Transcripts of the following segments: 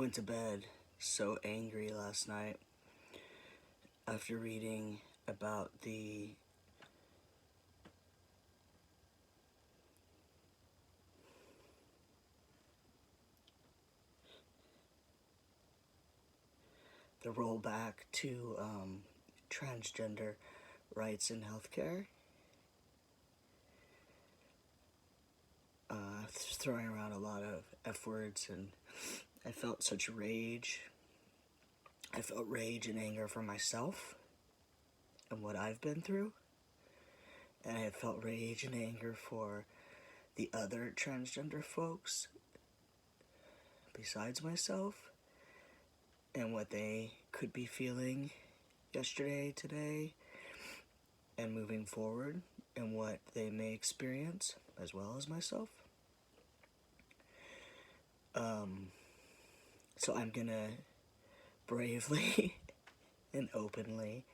went to bed so angry last night after reading about the rollback to transgender rights in healthcare. Throwing around a lot of F words, and I felt such rage. I felt rage and anger for myself and what I've been through. And I felt rage and anger for the other transgender folks besides myself and what they could be feeling yesterday, today, and moving forward, and what they may experience as well as myself. So I'm gonna bravely and openly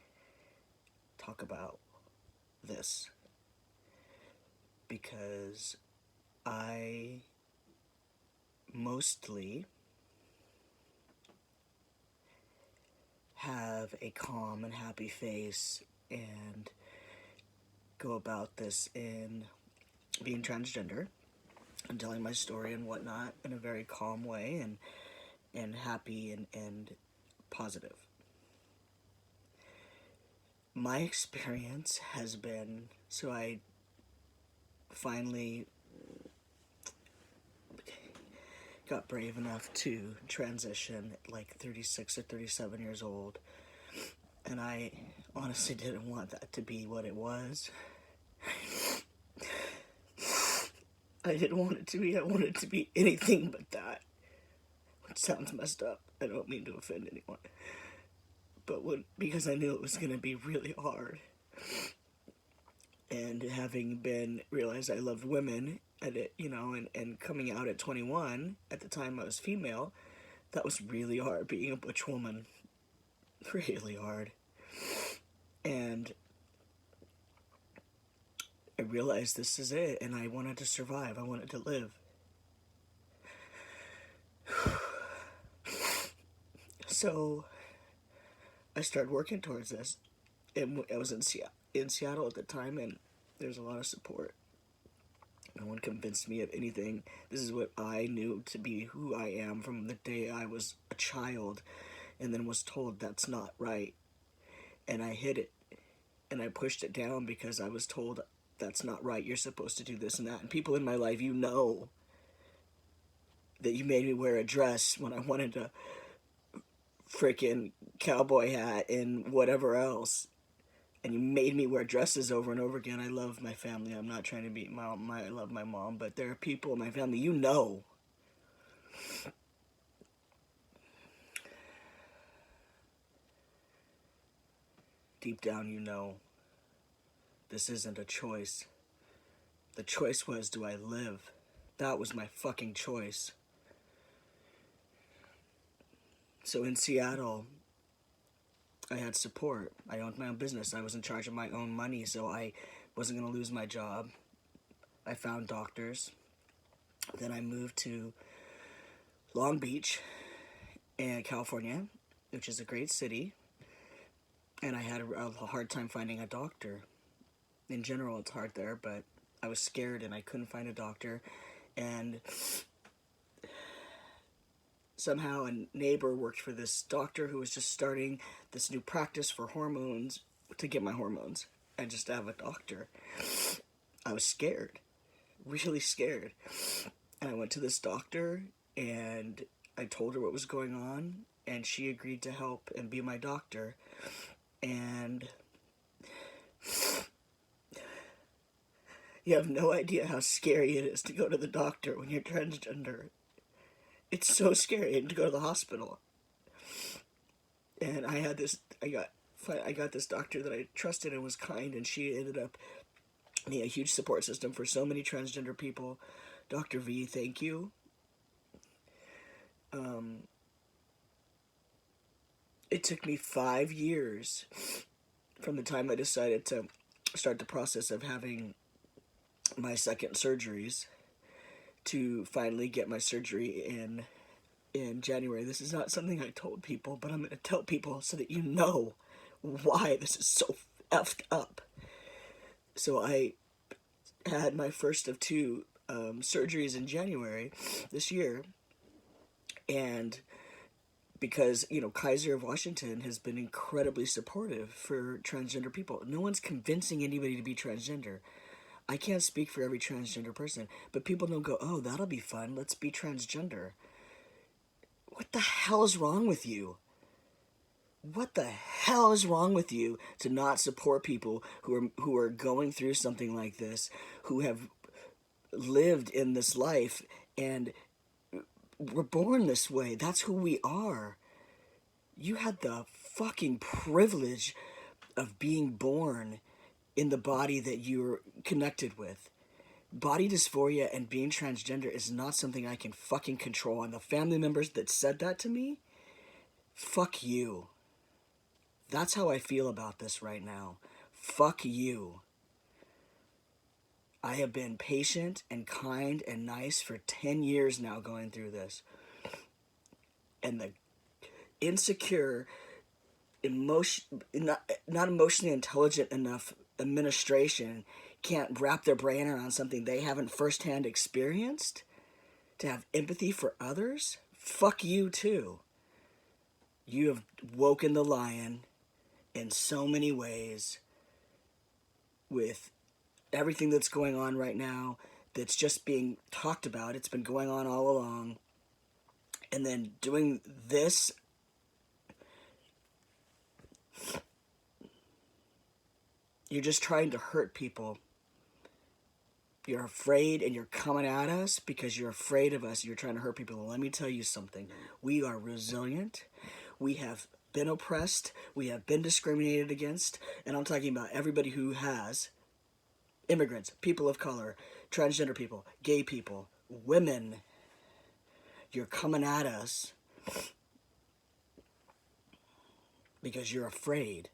talk about this because I mostly have a calm and happy face and go about this in being transgender and telling my story and whatnot in a very calm way and happy and positive. My experience has been, so I finally got brave enough to transition at like 36 or 37 years old, and I honestly didn't want that to be what it was. I didn't want it to be. I wanted it to be anything but that. Which sounds messed up. I don't mean to offend anyone. But because I knew it was going to be really hard. And having realized I loved women, and coming out at 21, at the time I was female, that was really hard, being a butch woman. Really hard. And I realized this is it, and I wanted to survive. I wanted to live. So I started working towards this. And I was in Seattle at the time, and there's a lot of support. No one convinced me of anything. This is what I knew to be who I am from the day I was a child, and then was told that's not right. And I hid it, and I pushed it down because I was told that's not right. You're supposed to do this and that. And people in my life, that you made me wear a dress when I wanted a freaking cowboy hat and whatever else. And you made me wear dresses over and over again. I love my family. I'm not trying to be I love my mom, but there are people in my family, deep down, this isn't a choice. The choice was, do I live? That was my fucking choice. So in Seattle, I had support. I owned my own business. I was in charge of my own money, so I wasn't going to lose my job. I found doctors. Then I moved to Long Beach, California, which is a great city. And I had a hard time finding a doctor. In general, it's hard there, but I was scared and I couldn't find a doctor. And somehow a neighbor worked for this doctor who was just starting this new practice for hormones, to get my hormones, and just to have a doctor. I was scared, really scared. And I went to this doctor and I told her what was going on, and she agreed to help and be my doctor. And you have no idea how scary it is to go to the doctor when you're transgender. It's so scary to go to the hospital. And I got this doctor that I trusted and was kind, and she ended up being a huge support system for so many transgender people. Dr. V, thank you. It took me 5 years from the time I decided to start the process of having my second surgeries to finally get my surgery in in January. This is not something I told people, but I'm going to tell people so that you know why this is so effed up. So I had my first of two surgeries in January this year, and because, you know, Kaiser of Washington has been incredibly supportive for transgender people. No one's convincing anybody to be transgender. I can't speak for every transgender person, but people don't go, oh, that'll be fun, let's be transgender. What the hell is wrong with you? What the hell is wrong with you to not support people who are going through something like this, who have lived in this life and were born this way? That's who we are. You had the fucking privilege of being born in the body that you're connected with. Body dysphoria and being transgender is not something I can fucking control. And the family members that said that to me, fuck you. That's how I feel about this right now. Fuck you. I have been patient and kind and nice for 10 years now going through this. And the insecure, not emotionally intelligent enough administration can't wrap their brain around something they haven't firsthand experienced to have empathy for others. Fuck you too. You have woken the lion in so many ways with everything that's going on right now that's just being talked about. It's been going on all along. And then doing this, you're just trying to hurt people. You're afraid and you're coming at us because you're afraid of us. You're trying to hurt people. And let me tell you something. We are resilient. We have been oppressed. We have been discriminated against. And I'm talking about everybody who has. Immigrants, people of color, transgender people, gay people, women. You're coming at us because you're afraid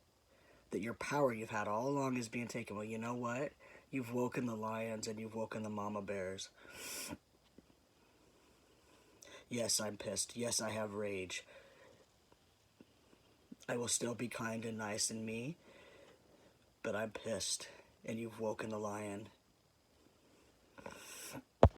that your power you've had all along is being taken. Well, you know what? You've woken the lions and you've woken the mama bears. Yes, I'm pissed. Yes, I have rage. I will still be kind and nice in me, but I'm pissed, and you've woken the lion.